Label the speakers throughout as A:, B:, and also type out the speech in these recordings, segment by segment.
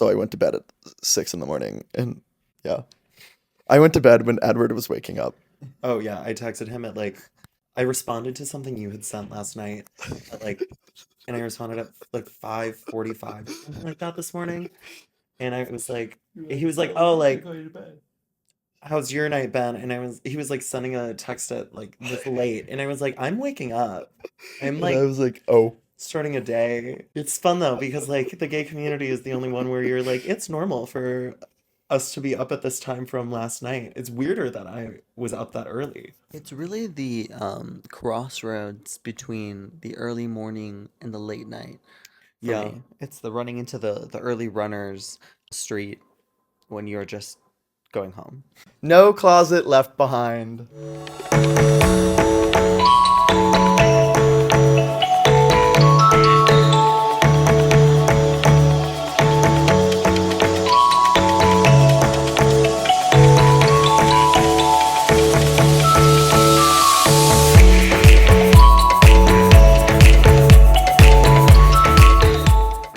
A: Also, I went to bed at 6 in the morning, and yeah, I went to bed when Edward was waking up.
B: Oh yeah, I texted him at like I responded to something you had sent last night at like and I responded at like 5:45 or something like that this morning. And I was like he was like, "Oh, like how's your night been?" And he was like sending a text at like this late and I was like, "I'm waking up. I'm
A: And I
B: like
A: was like, oh.
B: starting a day." It's fun though because like the gay community is the only one where you're like it's normal for us to be up at this time from last night. It's weirder that I was up that early.
C: It's really the crossroads between the early morning and the late night for
B: Yeah.
C: me. It's the running into the early runners street when you're just going home.
A: No closet left behind.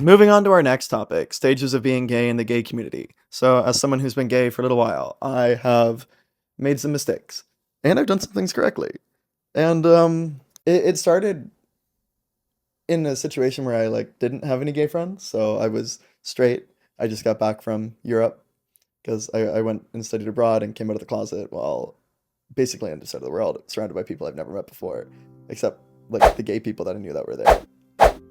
A: Moving on to our next topic, stages of being gay in the gay community. So, as someone who's been gay for a little while, I have made some mistakes, and I've done some things correctly. And it started in a situation where I like didn't have any gay friends, so I was straight. I just got back from Europe because I went and studied abroad and came out of the closet while basically on the side of the world, surrounded by people I've never met before, except like the gay people that I knew that were there.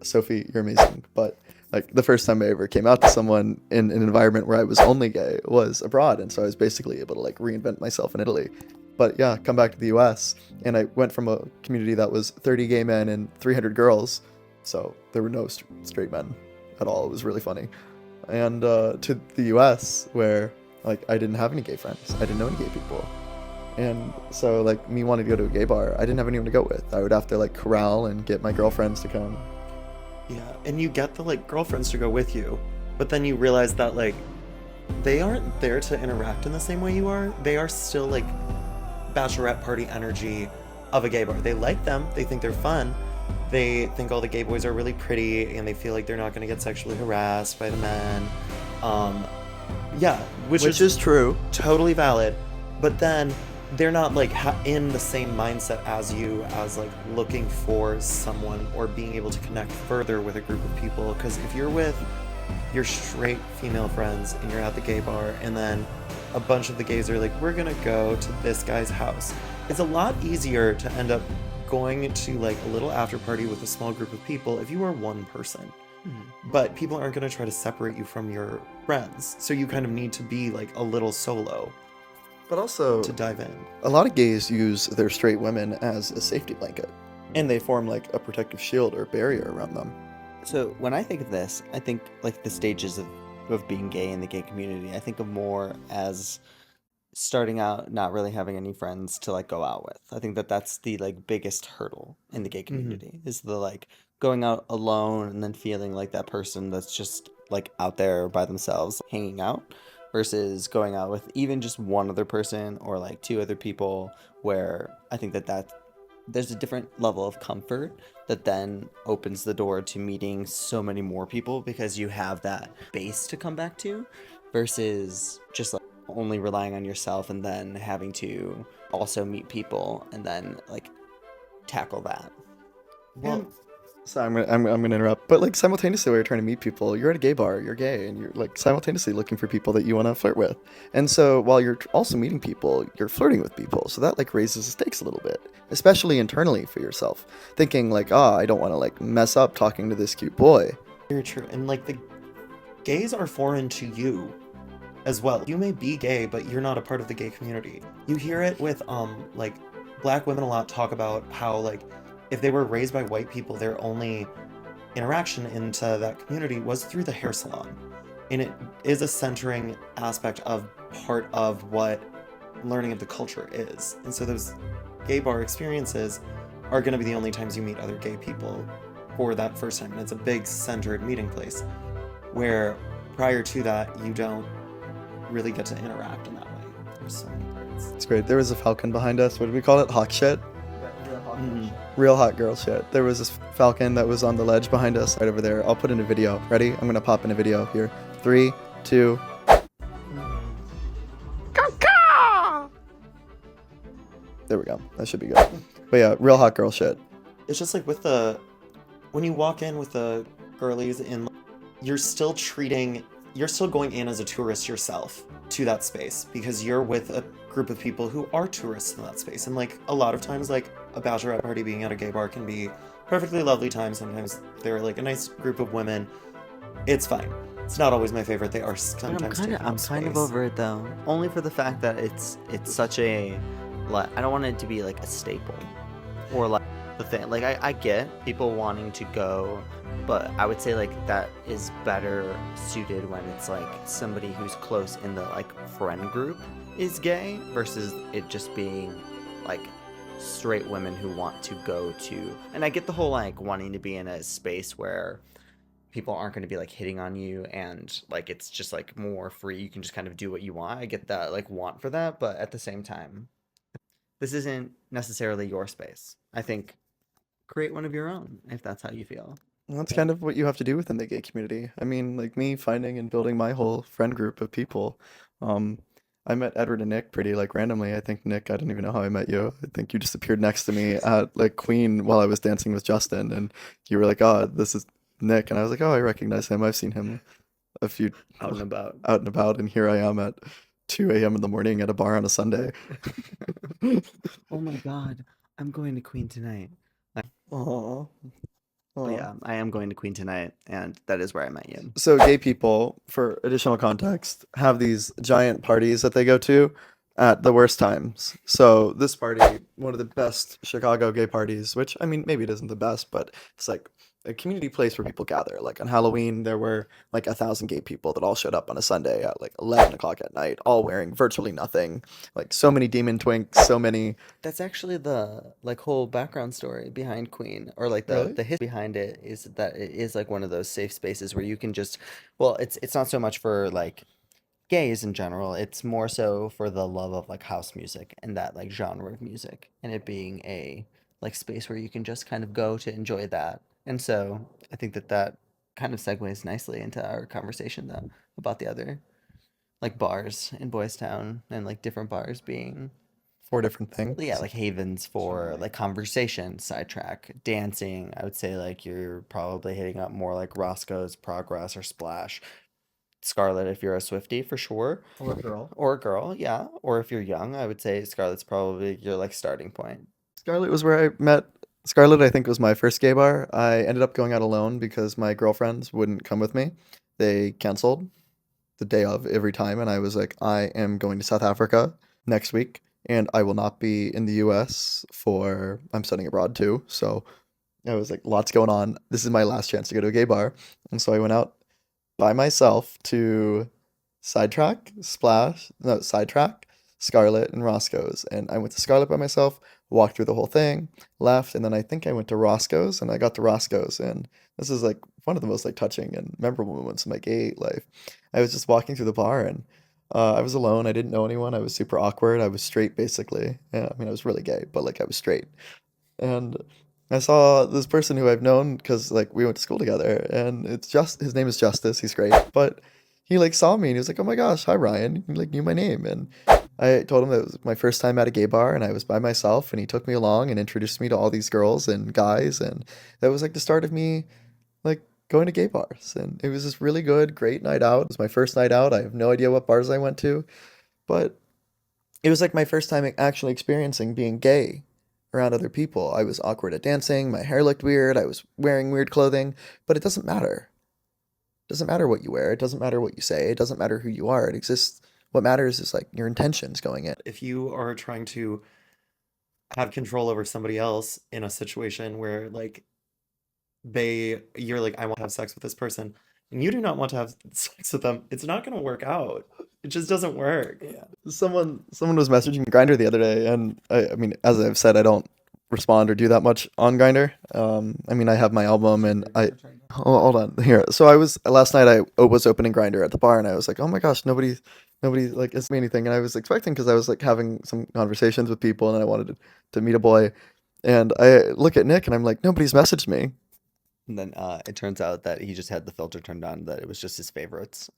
A: Sophie, you're amazing, but like the first time I ever came out to someone in an environment where I was only gay was abroad, and so I was basically able to like reinvent myself in Italy. But yeah, come back to the US, and I went from a community that was 30 gay men and 300 girls, so there were no straight men at all. It was really funny. And to the US, where like I didn't have any gay friends, I didn't know any gay people. And so like me wanting to go to a gay bar, I didn't have anyone to go with. I would have to like corral and get my girlfriends to come.
B: Yeah, and you get the like girlfriends to go with you, but then you realize that like they aren't there to interact in the same way you are. They are still like bachelorette party energy of a gay bar. They like them, they think they're fun, they think all the gay boys are really pretty, and they feel like they're not gonna get sexually harassed by the men. Yeah, which
A: is true.
B: totally valid, but then they're not like in the same mindset as you as like looking for someone or being able to connect further with a group of people. Because if you're with your straight female friends and you're at the gay bar and then a bunch of the gays are like, we're gonna go to this guy's house, it's a lot easier to end up going to like a little after party with a small group of people if you are one person. But people aren't going to try to separate you from your friends, so you kind of need to be like a little solo
A: But also,
B: to dive in.
A: a lot of gays use their straight women as a safety blanket, and they form like a protective shield or barrier around them.
C: So when I think of this, I think like the stages of being gay in the gay community, I think of more as starting out not really having any friends to like go out with. I think that that's the like biggest hurdle in the gay community is the like going out alone and then feeling like that person that's just like out there by themselves hanging out versus going out with even just one other person or like two other people, where I think that there's a different level of comfort that then opens the door to meeting so many more people because you have that base to come back to versus just like only relying on yourself and then having to also meet people and then like tackle that.
A: Well, so I'm gonna interrupt, but like simultaneously while you're trying to meet people, you're at a gay bar, you're gay, and you're like simultaneously looking for people that you want to flirt with. And so while you're also meeting people, you're flirting with people. So that like raises the stakes a little bit, especially internally for yourself, thinking like, I don't want to like mess up talking to this cute boy.
B: Very true. And like the gays are foreign to you as well. You may be gay, but you're not a part of the gay community. You hear it with like black women a lot talk about how like if they were raised by white people, their only interaction into that community was through the hair salon. And it is a centering aspect of part of what learning of the culture is. And so those gay bar experiences are going to be the only times you meet other gay people for that first time. And it's a big centered meeting place where prior to that, you don't really get to interact in that way. There's so many things.
A: It's great. There was a falcon behind us. What do we call it? Hawk shit? Real hot girl shit. There was this falcon that was on the ledge behind us right over there. I'll put in a video. Ready? I'm gonna pop in a video here. 3, 2. There we go. That should be good. But yeah, real hot girl shit.
B: It's just like when you walk in with the girlies in, you're still going in as a tourist yourself to that space because you're with a group of people who are tourists in that space. And like a lot of times, like a bachelorette party being at a gay bar can be perfectly lovely time. Sometimes they're like a nice group of women. It's fine. It's not always my favorite. They are sometimes taking up
C: I'm kind of
B: space.
C: over it though, only for the fact that it's such a, like, I don't want it to be like a staple or like the thing. Like I get people wanting to go, but I would say like that is better suited when it's like somebody who's close in the like friend group is gay versus it just being like straight women who want to go to. And I get the whole like wanting to be in a space where people aren't going to be like hitting on you and like it's just like more free, you can just kind of do what you want. I get that like want for that, but at the same time, this isn't necessarily your space. I think create one of your own if that's how you feel.
A: And that's kind of what you have to do within the gay community. I mean, like me finding and building my whole friend group of people. I met Edward and Nick pretty like randomly. I think Nick, I don't even know how I met you. I think you just appeared next to me at like Queen while I was dancing with Justin, and you were like, "Oh, this is Nick," and I was like, "Oh, I recognize him. I've seen him a few
C: Out and about.
A: and here I am at 2 a.m. in the morning at a bar on a Sunday."
C: Oh my god, I'm going to Queen tonight.
A: Aww.
C: But yeah, I am going to Queen tonight, and that is where I met you.
A: So gay people, for additional context, have these giant parties that they go to at the worst times. So this party, one of the best Chicago gay parties, which, I mean, maybe it isn't the best, but it's like a community place where people gather. Like on Halloween, there were like 1,000 gay people that all showed up on a Sunday at like 11 o'clock at night, all wearing virtually nothing. Like so many demon twinks, so many.
C: That's actually the like whole background story behind Queen, or like
A: Really?
C: the history behind it is that it is like one of those safe spaces where you can just, well, it's not so much for like gays in general, it's more so for the love of like house music and that like genre of music, and it being a like space where you can just kind of go to enjoy that. And so I think that kind of segues nicely into our conversation though about the other like bars in Boys Town and like different bars being,
A: 4 different things.
C: yeah, like havens for like conversation, sidetrack, dancing. I would say like you're probably hitting up more like Roscoe's, Progress, or Splash. Scarlet if you're a Swiftie for sure.
A: Or a girl.
C: Or a girl, yeah. Or if you're young, I would say Scarlet's probably your like starting point.
A: Scarlet was where I met. Scarlet, I think, was my first gay bar. I ended up going out alone because my girlfriends wouldn't come with me. They canceled the day of every time, and I was like, I am going to South Africa next week, and I will not be in the US I'm studying abroad too. So I was like, lots going on. This is my last chance to go to a gay bar. And so I went out by myself to Sidetrack, Scarlet, and Roscoe's. And I went to Scarlet by myself, walked through the whole thing, left, and then I think I went to Roscoe's, and I got to Roscoe's, and this is like one of the most like touching and memorable moments of my gay life. I was just walking through the bar, and I was alone. I didn't know anyone. I was super awkward. I was straight, basically. Yeah, I mean, I was really gay, but like I was straight. And I saw this person who I've known because like we went to school together, and his name is Justice. He's great, but he like saw me and he was like, "Oh my gosh, hi Ryan!" He like knew my name, and I told him that it was my first time at a gay bar, and I was by myself, and he took me along and introduced me to all these girls and guys, and that was like the start of me like going to gay bars, and it was this really good, great night out. It was my first night out. I have no idea what bars I went to, but it was like my first time actually experiencing being gay around other people. I was awkward at dancing, my hair looked weird, I was wearing weird clothing, but it doesn't matter. It doesn't matter what you wear, it doesn't matter what you say, it doesn't matter who you are. It exists. What matters is like your intentions going in.
B: If you are trying to have control over somebody else in a situation where like you're like, I want to have sex with this person, and you do not want to have sex with them, it's not going to work out. It just doesn't work.
A: Yeah. Someone was messaging Grinder the other day, and I mean, as I've said, I don't respond or do that much on Grinder. I mean, I have my album, and hold on here. So last night I was opening Grinder at the bar, and I was like, oh my gosh, nobody like asked me anything, and I was expecting because I was like having some conversations with people, and I wanted to meet a boy, and I look at Nick, and I'm like, nobody's messaged me.
C: And then it turns out that he just had the filter turned on, that it was just his favorites.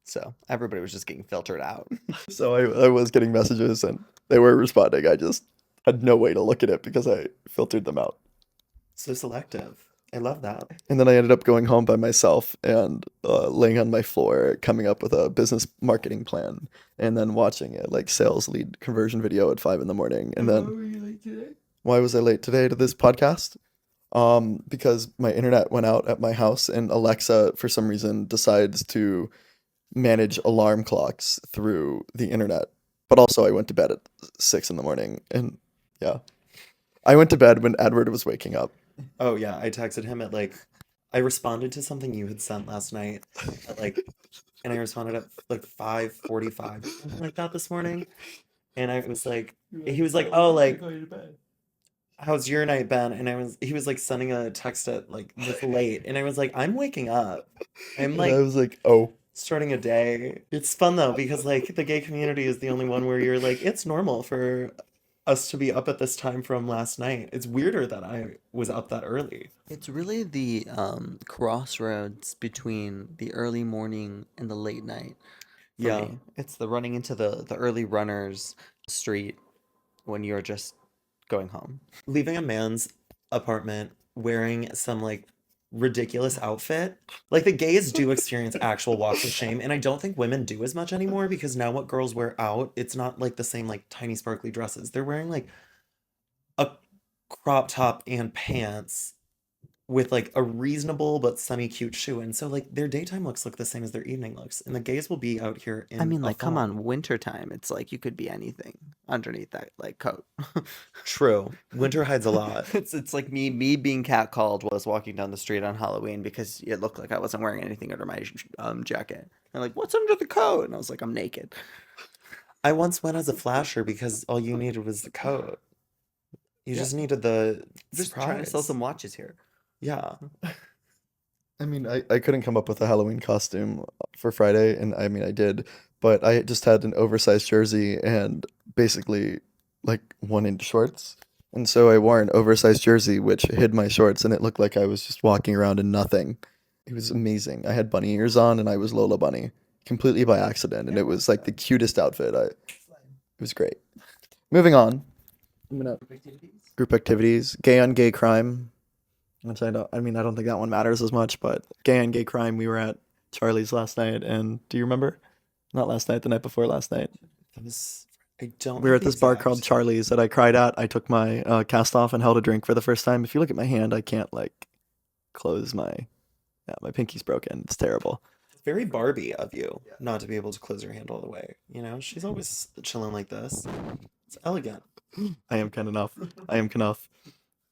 C: So everybody was just getting filtered out.
A: So I was getting messages and they were responding. I just had no way to look at it because I filtered them out.
B: So selective. I love that.
A: And then I ended up going home by myself and laying on my floor, coming up with a business marketing plan, and then watching a like sales lead conversion video at 5 in the morning. And then
B: Why were you late today?
A: why was I late today to this podcast? Because my internet went out at my house and Alexa, for some reason, decides to manage alarm clocks through the internet. But also I went to bed at 6 in the morning, and yeah. I went to bed when Edward was waking up.
B: Oh yeah, I texted him at like I responded to something you had sent last night at like and I responded at like 5:45 something like that this morning. And I was like he was like, "Oh, like how's your night been?" And he was like sending a text at like this late and I was like, "I'm waking up. I'm
A: And I
B: like
A: was like, oh.
B: starting a day." It's fun though because like the gay community is the only one where you're like it's normal for us to be up at this time from last night. It's weirder that I was up that early.
C: It's really the crossroads between the early morning and the late night for
B: Yeah.
C: me. It's the running into the early runners street when you're just going home.
B: Leaving a man's apartment wearing some like ridiculous outfit. Like the gays do experience actual walks of shame, and I don't think women do as much anymore because now what girls wear out, it's not like the same like tiny sparkly dresses. They're wearing like a crop top and pants with like a reasonable but semi-cute shoe. And so like their daytime looks look the same as their evening looks. And the gays will be out here
C: I mean,
B: in a
C: like, come
B: thong.
C: on, wintertime, it's like you could be anything underneath that like coat.
B: True. Winter hides a lot.
C: It's like me being catcalled while I was walking down the street on Halloween because it looked like I wasn't wearing anything under my jacket. And like, what's under the coat? And I was like, I'm naked.
B: I once went as a flasher because all you needed was the coat. You
C: Yeah.
B: just needed the
C: Just trying to sell
B: surprise.
C: some watches here.
B: Yeah.
A: I mean, I couldn't come up with a Halloween costume for Friday, and I mean, I did, but I just had an oversized jersey and basically like 1 inch shorts. And so I wore an oversized jersey, which hid my shorts, and it looked like I was just walking around in nothing. It was amazing. I had bunny ears on, and I was Lola Bunny, completely by accident, and it was like the cutest outfit. It was great. Moving on. I'm gonna group activities, gay on gay crime. Which I don't think that one matters as much, but gay and gay crime, we were at Charlie's last night, and do you remember? Not last night, the night before last night.
B: That was I don't
A: We were
B: have
A: at
B: the
A: this bar called
B: exact
A: Charlie's that I cried at. I took my cast off and held a drink for the first time. If you look at my hand, I can't like close my pinky's broken. It's terrible.
B: It's very Barbie of you not to be able to close your hand all the way. You know, she's always chilling like this. It's elegant.
A: I am kind enough. I am enough.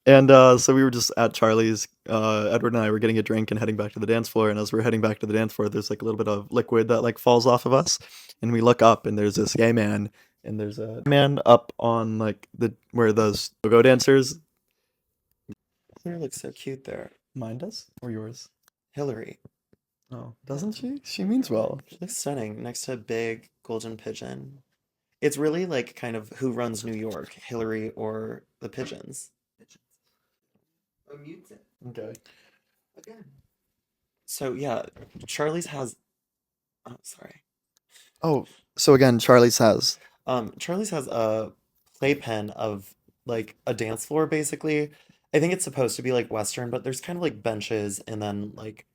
A: And so we were just at Charlie's. Edward and I were getting a drink and heading back to the dance floor. And as we're heading back to the dance floor, there's like a little bit of liquid that like falls off of us. And we look up, and there's this gay man, and there's a man up on like where those go dancers.
B: Hillary looks so cute there.
A: Mine does or yours?
B: Hillary.
A: Oh, doesn't she? She means well.
B: She looks stunning next to a big golden pigeon. It's really like kind of who runs New York, Hillary or the pigeons.
A: Okay.
C: Again.
B: So yeah, Charlie's has oh sorry.
A: Oh, so again, Charlie's has.
B: Charlie's has a playpen of like a dance floor basically. I think it's supposed to be like Western, but there's kind of like benches and then like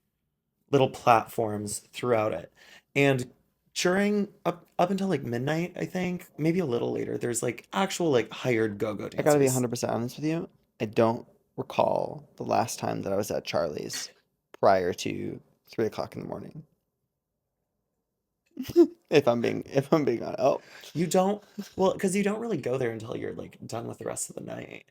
B: little platforms throughout it. And during up until like midnight, I think, maybe a little later, there's like actual like hired go-go
C: I gotta be
B: dancers.
C: 100% honest with you. I don't recall the last time that I was at Charlie's prior to 3 o'clock in the morning. If I'm being honest. Oh,
B: You don't, well, because you don't really go there until you're like done with the rest of the night.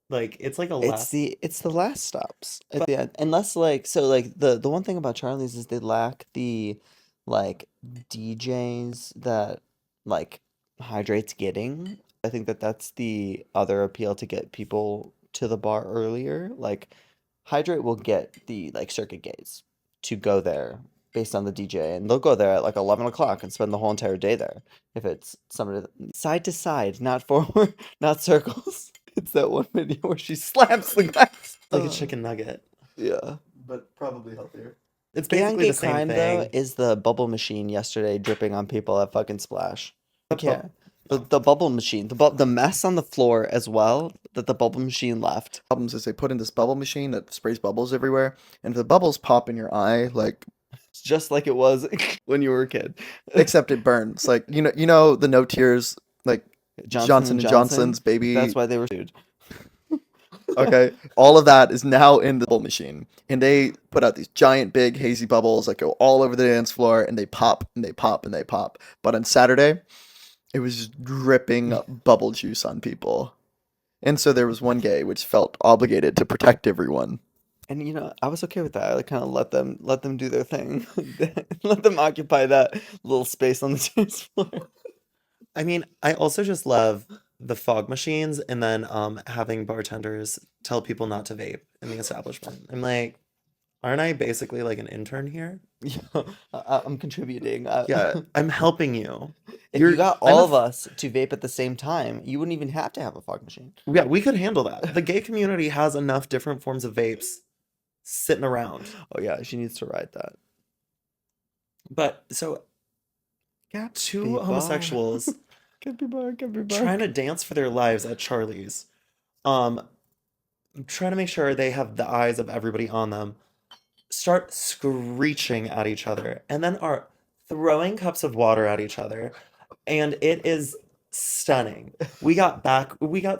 B: Like it's like a last,
C: it's the last stops at
B: but
C: the end. Unless like so like the one thing about Charlie's is they lack the like DJs that like Hydrate's getting. I think that that's the other appeal to get people to the bar earlier. Like Hydrate will get the like circuit gays to go there based on the DJ, and they'll go there at like 11 o'clock and spend the whole entire day there. If it's somebody side to side, not forward, not circles. It's that one video where she slaps the glass.
B: like a
C: Oh.
B: chicken nugget.
C: Yeah,
A: but probably healthier.
B: It's
C: Gay on
B: basically
C: gay
B: the same
C: crime,
B: thing.
C: though, is the bubble machine yesterday dripping on people at fucking Splash. Yeah. The bubble machine. The mess on the floor as well that the bubble machine left.
A: Problems is they put in this bubble machine that sprays bubbles everywhere, and if the bubbles pop in your eye, like,
C: It's just like it was when you were a kid.
A: except it burns. Like, you know the no tears, like Johnson and Johnson's baby.
C: That's why they were sued.
A: Okay, all of that is now in the bubble machine, and they put out these giant, big, hazy bubbles that go all over the dance floor, and they pop and they pop and they pop. But on Saturday, it was just dripping bubble juice on people, and so there was one gay which felt obligated to protect everyone.
C: And you know, I was okay with that. I kind of let them do their thing, let them occupy that little space on the dance floor.
B: I mean, I also just love the fog machines and then having bartenders tell people not to vape in the establishment. I'm like, aren't I basically like an intern here?
C: Yeah, I'm contributing.
B: Yeah, I'm helping you.
C: If you got
B: I'm
C: all
B: a
C: of us to vape at the same time, you wouldn't even have to have a fog machine.
B: Yeah, we could handle that. The gay community has enough different forms of vapes sitting around.
C: Oh yeah, she needs to ride that.
B: But so two homosexuals trying to dance for their lives at Charlie's, trying to make sure they have the eyes of everybody on them, start screeching at each other, and then are throwing cups of water at each other, and it is stunning. We got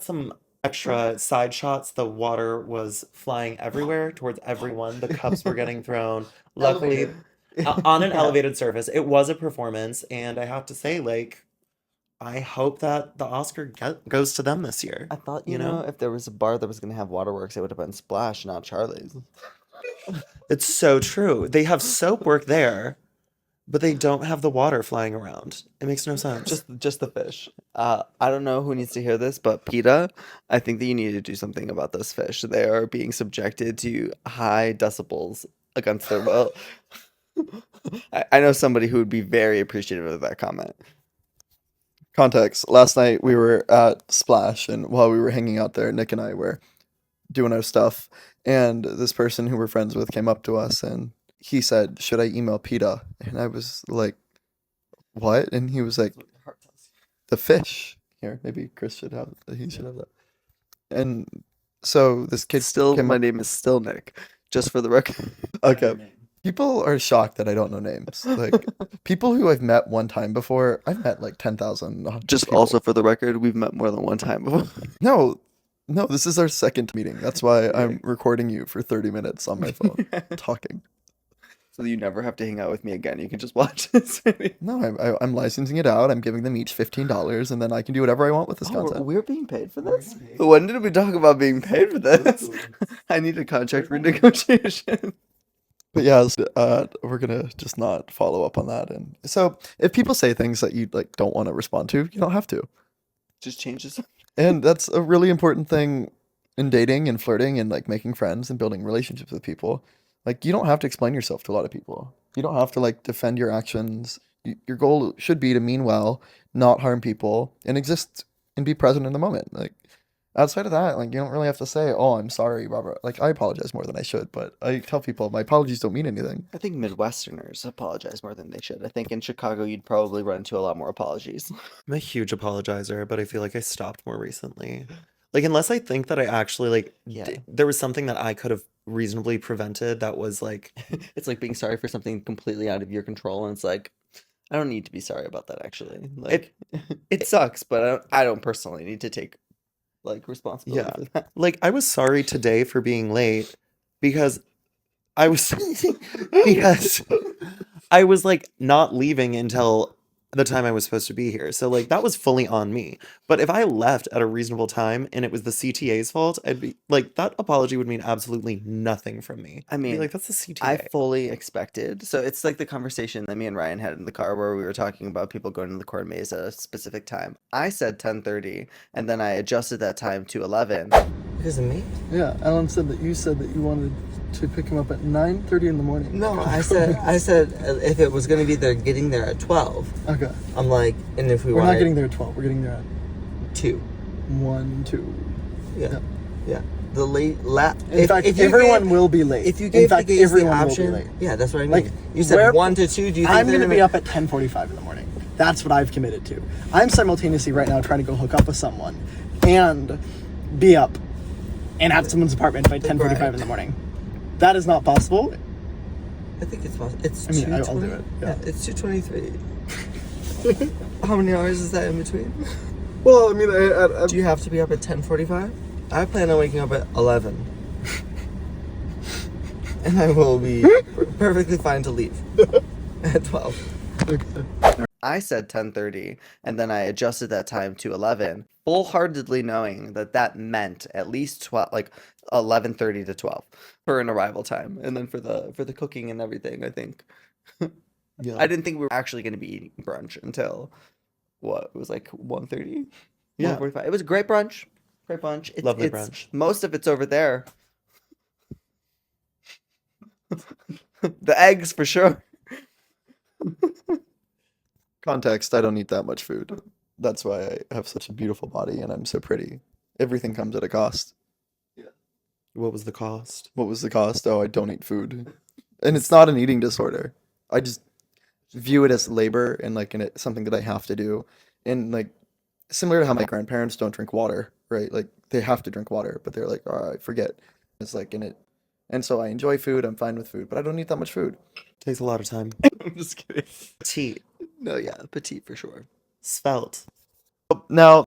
B: some extra side shots. The water was flying everywhere towards everyone. The cups were getting thrown. Luckily, on an elevated surface, it was a performance, and I have to say, like, I hope that the Oscar goes to them this year.
C: I thought, you know, if there was a bar that was going to have waterworks, it would have been Splash, not Charlie's.
B: It's so true. They have soap work there, but they don't have the water flying around. It makes no sense.
C: Just the fish. I don't know who needs to hear this, but PETA, I think that you need to do something about those fish. They are being subjected to high decibels against their will. I know somebody who would be very appreciative of that comment.
A: Context. Last night we were at Splash, and while we were hanging out there, Nick and I were doing our stuff, and this person who we're friends with came up to us, and he said, "Should I email PETA?" And I was like, "What?" And he was like, "The fish." Here, maybe Chris should have. He should have that. And so this kid
C: My name is still Nick, just for the record.
A: Okay. People are shocked that I don't know names. Like, people who I've met one time before, I've met like 10,000
C: Just
A: people.
C: also for the record, we've met more than one time before.
A: No, this is our second meeting. That's why I'm recording you for 30 minutes on my phone, talking.
C: So you never have to hang out with me again. You can just watch this.
A: No, I'm licensing it out. I'm giving them each $15, and then I can do whatever I want with this content.
C: We're being paid for this? When did we talk about being paid for this? I need a contract renegotiation.
A: But yeah, we're gonna just not follow up on that. And so if people say things that you like don't want to respond to, you don't have to.
C: Just change this.
A: And that's a really important thing in dating and flirting and like making friends and building relationships with people. Like, you don't have to explain yourself to a lot of people. You don't have to like defend your actions. Your goal should be to mean well, not harm people, and exist and be present in the moment. Like, outside of that, like, you don't really have to say, "Oh, I'm sorry, Robert." Like, I apologize more than I should, but I tell people my apologies don't mean anything.
C: I think Midwesterners apologize more than they should. I think in Chicago, you'd probably run into a lot more apologies.
B: I'm a huge apologizer, but I feel like I stopped more recently. Like, unless I think that I actually, like, there was something that I could have reasonably prevented that was, like...
C: It's like being sorry for something completely out of your control, and it's like, I don't need to be sorry about that, actually. Like, it sucks, but I don't personally need to take, like, responsibility for that.
B: Like, I was sorry today for being late because I was... because I was, like, not leaving until the time I was supposed to be here. So, like, that was fully on me. But if I left at a reasonable time and it was the CTA's fault, I'd be like, that apology would mean absolutely nothing from me.
C: I mean,
B: I'd be like, that's the CTA.
C: I fully expected. So it's like the conversation that me and Ryan had in the car where we were talking about people going to the court maze at a specific time. I said 10:30, and then I adjusted that time to 11.
D: Because of me?
A: Yeah, Alan said that you wanted to pick him up at 9:30 in the morning.
D: No, I said if it was going to be there, getting there at 12.
A: Okay.
D: I'm like, and if we
A: We're
D: wanted
A: not getting there at 12. We're getting there at
D: 2.
A: 1, 2.
D: Yeah.
A: Yep.
D: Yeah. the late
E: In fact, everyone will be late.
D: If you gave the gays the
E: everyone will be
D: option,
E: late.
D: yeah, that's what I mean.
E: Like,
D: You said
E: where-
D: 1 to 2. Do you think
E: I'm
D: they're
E: going to be up at 10:45 in the morning. That's what I've committed to. I'm simultaneously right now trying to go hook up with someone and be up and at someone's apartment by 10:45 in the morning. That is not possible.
D: I think it's possible. It's
E: I mean, I'll
D: 2:20.
E: do it, yeah.
D: It's 2:23. How many hours is that in between?
E: Well, I mean, I
D: Do you have to be up at 10:45? I plan on waking up at 11. And I will be perfectly fine to leave at 12.
C: I said 10:30, and then I adjusted that time to 11, full-heartedly knowing that that meant at least 12, like 11:30 to 12 for an arrival time, and then for the cooking and everything. I think
B: Yeah.
C: I didn't think we were actually going to be eating brunch until what, it was like 1:30,
B: Yeah.
C: 1:45. It was a great brunch, great brunch.
B: Lovely brunch.
C: Most of it's over there. The eggs for sure.
A: Context, I don't eat that much food. That's why I have such a beautiful body and I'm so pretty. Everything comes at a cost.
B: What was the cost?
A: What was the cost? Oh, I don't eat food. And it's not an eating disorder. I just view it as labor and like something that I have to do. And like similar to how my grandparents don't drink water, right? Like they have to drink water, but they're like, oh, I forget. It's like in it. And so I enjoy food. I'm fine with food, but I don't eat that much food.
B: Takes a lot of time.
C: I'm just kidding. Petite. No, yeah, petite for sure.
B: Svelte.
A: Now,